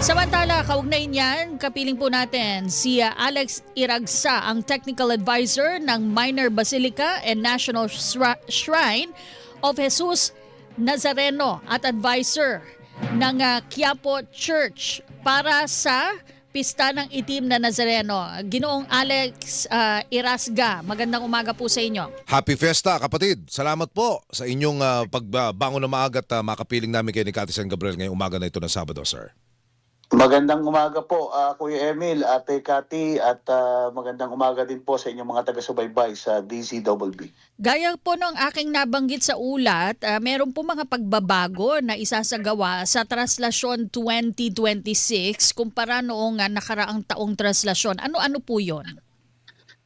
Samantala, kaugnay niyan, kapiling po natin si Alex Iragsa, ang Technical Advisor ng Minor Basilica and National Shrine of Jesus Nazareno at Advisor ng Quiapo Church para sa Pista ng Itim na Nazareno. Ginoong Alex Irasga, magandang umaga po sa inyo. Happy Fiesta, kapatid. Salamat po sa inyong pagbangon na maaga at makapiling namin kay ni Cathy San Gabriel ngayong umaga na ito ng Sabado, sir. Magandang umaga po, Kuya Emil, Ate Cathy, at magandang umaga din po sa inyong mga taga-subaybay sa DZBB. Gaya po ng aking nabanggit sa ulat, meron po mga pagbabago na isasagawa sa Traslasyon 2026 kumpara noong nakaraang taong traslasyon. Ano-ano po yon?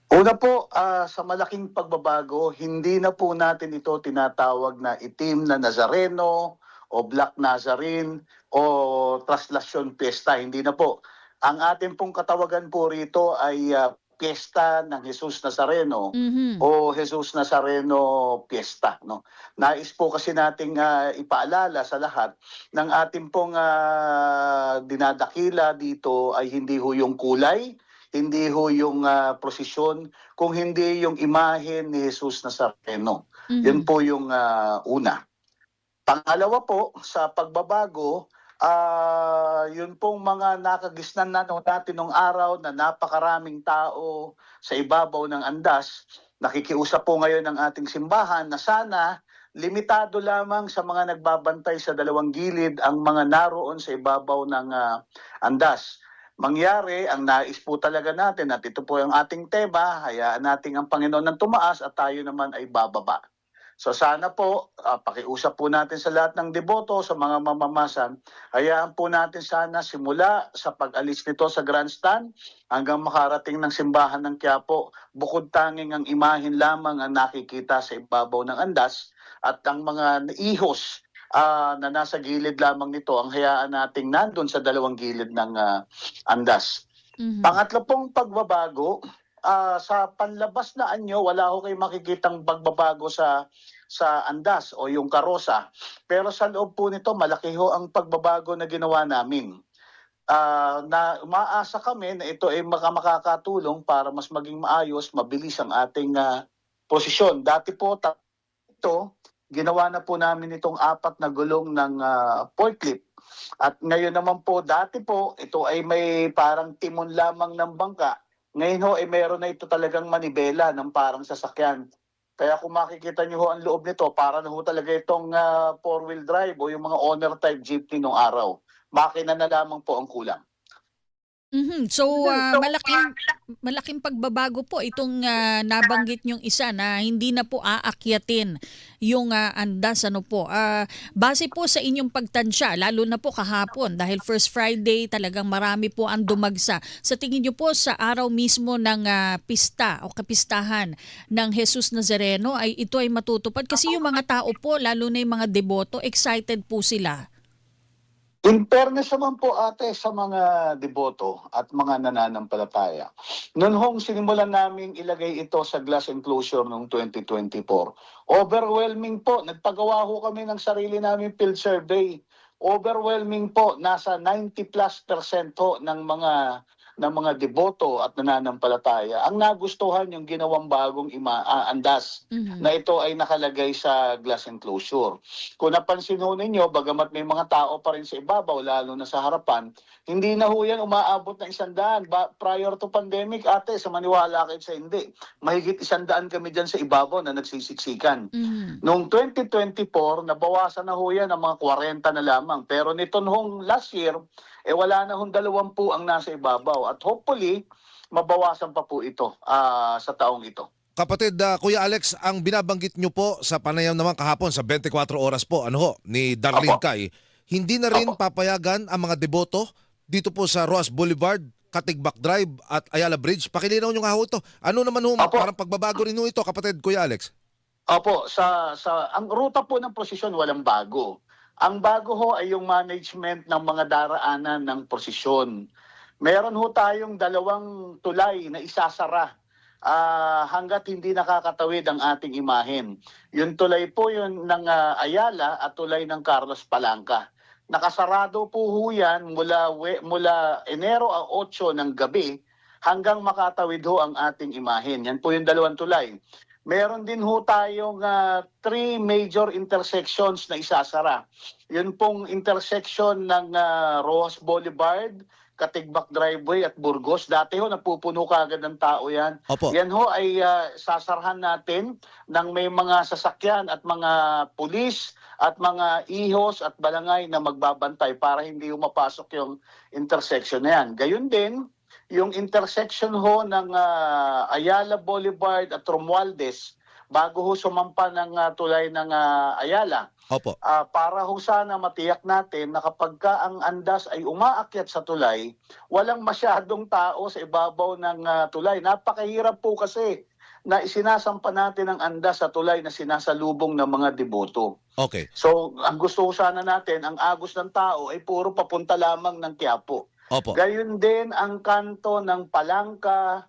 Una po, sa malaking pagbabago, hindi na po natin ito tinatawag na itim na Nazareno o Black Nazarene o Traslasyon Fiesta. Hindi na po. Ang ating pong katawagan po rito ay Fiesta ng Jesus Nazareno o Jesus Nazareno Fiesta. No? Nais po kasi nating ipaalala sa lahat ng ating pong dinadakila dito ay hindi ho yung kulay, hindi ho yung prosesyon, kung hindi yung imahe ni Jesus Nazareno. Yun po yung una. Pangalawa po, sa pagbabago, yun pong mga nakagisnan natin nung araw na napakaraming tao sa ibabaw ng andas. Nakikiusap po ngayon ng ating simbahan na sana limitado lamang sa mga nagbabantay sa dalawang gilid ang mga naroon sa ibabaw ng andas. Mangyari, ang nais po talaga natin at ito po yung ating tema, hayaan natin ang Panginoon ng tumaas at tayo naman ay bababa. So sana po, pakiusap po natin sa lahat ng deboto, sa mga mamamasan, hayaan po natin sana simula sa pag-alis nito sa grandstand hanggang makarating ng simbahan ng Quiapo, bukod tanging ang imahin lamang ang nakikita sa ibabaw ng andas at ang mga ihos na nasa gilid lamang nito, ang hayaan nating nandun sa dalawang gilid ng andas. Pangatlo pong pagbabago, sa panlabas na anyo, wala ho kayong makikitang pagbabago sa andas o yung karosa. Pero sa loob po nito, malaki ho ang pagbabago na ginawa namin. Na umaasa kami na ito ay makakatulong para mas maging maayos, mabilis ang ating posisyon. Dati po, ito, ginawa na po namin itong 4 na gulong ng forklift. At ngayon naman po, dati po, ito ay may parang timon lamang ng bangka. Ngayon ho, meron na ito talagang manibela ng parang sasakyan. Kaya kung makikita nyo ho ang loob nito, para na ho talaga itong 4-wheel drive o yung mga owner type jeepney nung araw. Makina na lamang po ang kulang. So, malaking pagbabago po itong nabanggit nyong isa na hindi na po aakyatin yung andas. Base po sa inyong pagtansya, lalo na po kahapon dahil First Friday talagang marami po ang dumagsa. Sa tingin nyo po sa araw mismo ng pista o kapistahan ng Jesus Nazareno ay ito ay matutupad? Kasi yung mga tao po, lalo na yung mga deboto, excited po sila. In fairness naman po ate sa mga deboto at mga nananampalataya, noon hong sinimulan namin ilagay ito sa glass enclosure noong 2024, overwhelming po, nagpagawa ho kami ng sarili namin field survey. Overwhelming po, nasa 90+% ho ng mga deboto at nananampalataya ang nagustuhan yung ginawang bagong andas na ito ay nakalagay sa glass enclosure. Kung napansin ho ninyo, bagamat may mga tao pa rin sa ibabaw, lalo na sa harapan, hindi na ho yan umaabot ng 100. Prior to pandemic, ate, sa maniwala kayo sa hindi, mahigit 100 kami dyan sa ibabaw na nagsisiksikan. Noong 2024, nabawasan na ho yan ng mga 40 na lamang. Pero nito noong last year, wala na hong 20 ang nasa ibabaw. At hopefully, mabawasan pa po ito sa taong ito. Kapatid, Kuya Alex, ang binabanggit nyo po sa panayam naman kahapon sa 24 oras po, ni Darlene Kai, hindi na rin papayagan ang mga deboto dito po sa Roas Boulevard, Katigbak Drive at Ayala Bridge. Pakilinaw nyo nga ho ito. Ano naman ho, parang pagbabago rin ho ito, kapatid, Kuya Alex? Opo, ang ruta po ng prosesyon walang bago. Ang bago ho ay yung management ng mga daraanan ng prosesyon. Meron ho tayong 2 tulay na isasara hanggat hindi nakakatawid ang ating imahen. Yung tulay po yun ng Ayala at tulay ng Carlos Palanca. Nakasarado po ho yan mula Enero 8 ng gabi hanggang makatawid ho ang ating imahen. Yan po yung dalawang tulay. Meron din ho tayong 3 major intersections na isasara. Yun pong intersection ng Rojas Boulevard, Katigbak Driveway at Burgos. Dati ho napupuno kaagad ng tao yan. Opo. Yan ho ay sasarhan natin ng may mga sasakyan at mga pulis at mga ihos at balangay na magbabantay para hindi ho mapasok yung intersection na yan. Gayun din, yung intersection ho ng Ayala Boulevard at Romualdez bago ho sumampa ng tulay ng Ayala. Opo. Para ho sana matiyak natin na kapag ka ang andas ay umaakyat sa tulay, walang masyadong tao sa ibabaw ng tulay. Napakahirap po kasi na isinasampa natin ang andas sa tulay na sinasalubong ng mga deboto. Okay. So, ang gusto ko sana natin, ang agos ng tao ay puro papunta lamang ng Quiapo. Opo. Gayun din ang kanto ng Palangka,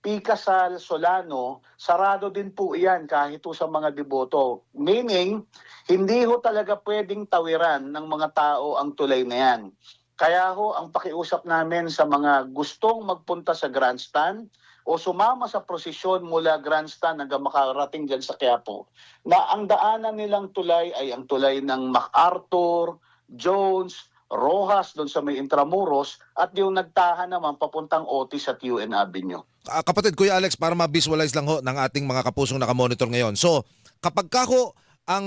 Pikasal, Solano, sarado din po iyan kahit po sa mga deboto. Meaning, hindi ho talaga pwedeng tawiran ng mga tao ang tulay na yan. Kaya ho, ang pakiusap namin sa mga gustong magpunta sa grandstand o sumama sa prosesyon mula grandstand hanggang makarating dyan sa Quiapo, na ang daanan nilang tulay ay ang tulay ng MacArthur, Jones, Rojas doon sa may Intramuros at yung nagtahan naman papuntang Otis at UN Avenue. Kapatid, Kuya Alex, para ma-visualize lang ho ng ating mga kapusong nakamonitor ngayon. So, kapag ka ho ang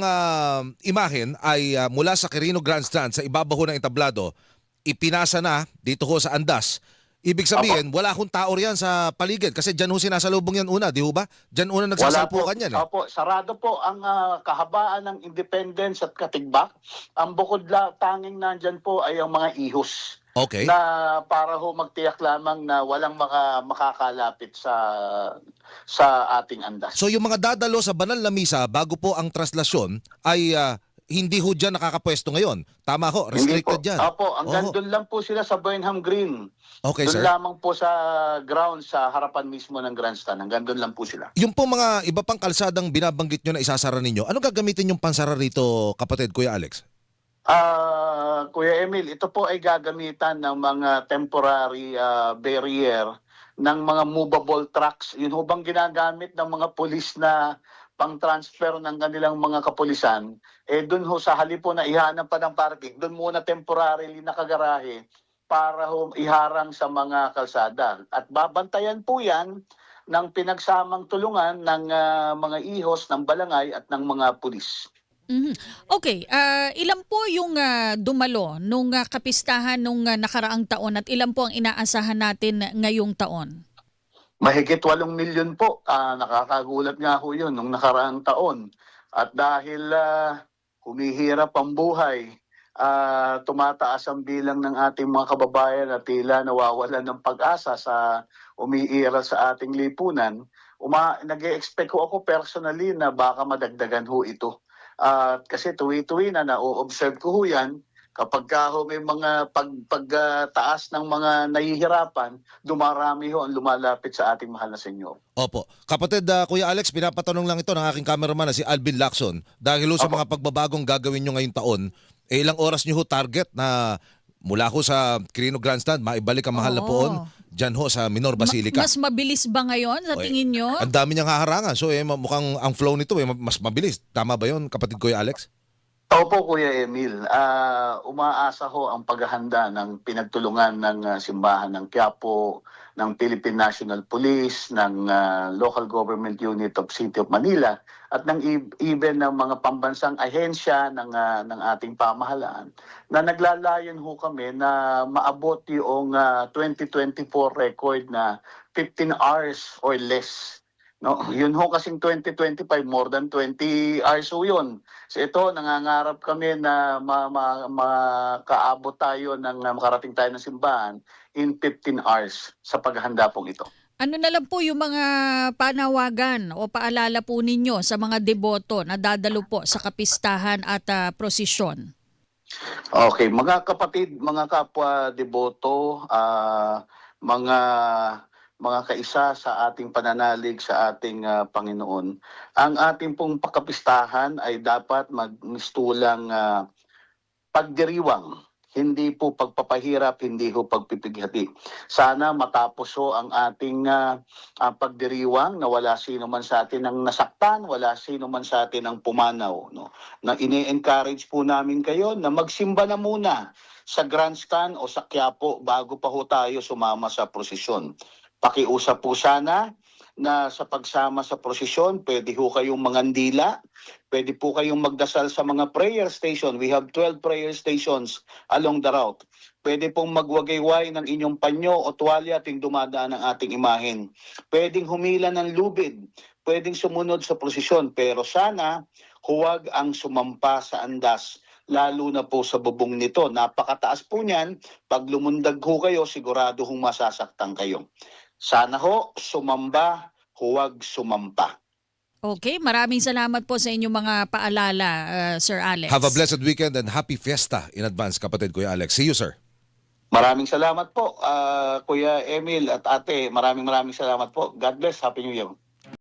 imahen ay mula sa Quirino Grandstand sa ibabaw ho ng entablado, ipinasa na dito ho sa andas. Ibig sabihin, wala akong tao riyan sa paligid kasi dyan ho sinasalubong yan una, di ho ba? Dyan una nagsasalpukan yan. Eh. Opo, sarado po ang kahabaan ng Independence at Katigbak. Ang bukod tanging nandyan po ay ang mga ihos. Okay. Na para ho magtiyak lamang na walang makakalapit sa ating andas. So yung mga dadalo sa banal na misa bago po ang traslasyon ay hindi ho dyan nakakapwesto ngayon. Tama ho, restricted dyan. Opo, hanggang doon lang po sila sa Burnham Green. Okay, doon sir. lamang po sa ground sa harapan mismo ng grandstand. Hanggang doon lang po sila. Yung po mga iba pang kalsadang binabanggit nyo na isasara ninyo, ano gagamitin yung pansara rito, kapatid, Kuya Alex? Kuya Emil, ito po ay gagamitan ng mga temporary barrier ng mga movable trucks. Yun ho bang ginagamit ng mga pulis na pang-transfer ng kanilang mga kapulisan? Doon ho sa halip po na ihanap pa ng parking, doon muna temporarily nakagarahe para ho iharang sa mga kalsada. At babantayan po yan ng pinagsamang tulungan ng mga ihos, ng balangay at ng mga pulis. Mhm. Okay, ilan po yung dumalo nung kapistahan nung nakaraang taon at ilan po ang inaasahan natin ngayong taon? Mahigit 8 milyon po. Nakakagulat nga ho yun nung nakaraang taon. At dahil humihirap ang buhay, tumataas ang bilang ng ating mga kababayan at tila nawawalan ng pag-asa sa umiiral sa ating lipunan, nag-e-expect ho ako personally na baka madagdagan ho ito. Kasi tuwi-tuwi na na-observe ko ho yan, kapag ho may mga pagtaas ng mga nahihirapan, dumarami ho ang lumalapit sa ating mahal na senyor. Opo. Kapatid, Kuya Alex, pinapatanong lang ito ng aking cameraman na si Alvin Lacson. Dahil ho sa mga pagbabagong gagawin nyo ngayong taon, ilang oras nyo ho target na mula ho sa Quirino Grandstand, maibalik ang mahal na poon dyan ho sa Minor Basilica. Mas mabilis ba ngayon sa tingin nyo? Ang dami niyang haharangan. So mukhang ang flow nito mas mabilis. Tama ba yun, kapatid Kuya Alex? Opo, Kuya Emil. Umaasa ho ang paghahanda ng pinagtulungan ng simbahan ng Quiapo, ng Philippine National Police, ng Local Government Unit of City of Manila, at ng even ng mga pambansang ahensya ng ating pamahalaan, na naglalayon ho kami na maabot yung 2024 record na 15 hours or less. No, yun ho kasing 2025, more than 20 hours ho yun. So ito, nangangarap kami na makaabot tayo makarating tayo ng simbahan in 15 hours sa paghahanda pong ito. Ano na lang po yung mga panawagan o paalala po ninyo sa mga deboto na dadalo po sa kapistahan at prosesyon? Okay, mga kapatid, mga kapwa deboto, mga kaisa sa ating pananalig sa ating Panginoon, ang ating pong pagkapistahan ay dapat magmistulang pagdiriwang, hindi po pagpapahirap, hindi po pagpipighati. Sana matapos ho ang ating pagdiriwang na wala sino man sa atin ang nasaktan, wala sino man sa atin ang pumanaw. No? Na ini-encourage po namin kayo na magsimba na muna sa grandstand o sa Quiapo bago pa ho tayo sumama sa prosesyon. Pakiusap po sana na sa pagsama sa prosesyon, pwede ho kayong mangandila, pwede po kayong magdasal sa mga prayer station. We have 12 prayer stations along the route. Pwede pong magwagayway ng inyong panyo o tuwalya ating dumadaan ng ating imahen. Pwedeng humila ng lubid, pwedeng sumunod sa prosesyon, pero sana huwag ang sumampa sa andas, lalo na po sa bubong nito. Napakataas po niyan, pag lumundag ho kayo, sigurado hong masasaktan kayo. Sana ho, sumamba, huwag sumampa. Okay, maraming salamat po sa inyong mga paalala, Sir Alex. Have a blessed weekend and happy fiesta in advance, kapatid Kuya Alex. See you, sir. Maraming salamat po, Kuya Emil at Ate. Maraming salamat po. God bless. Happy New Year.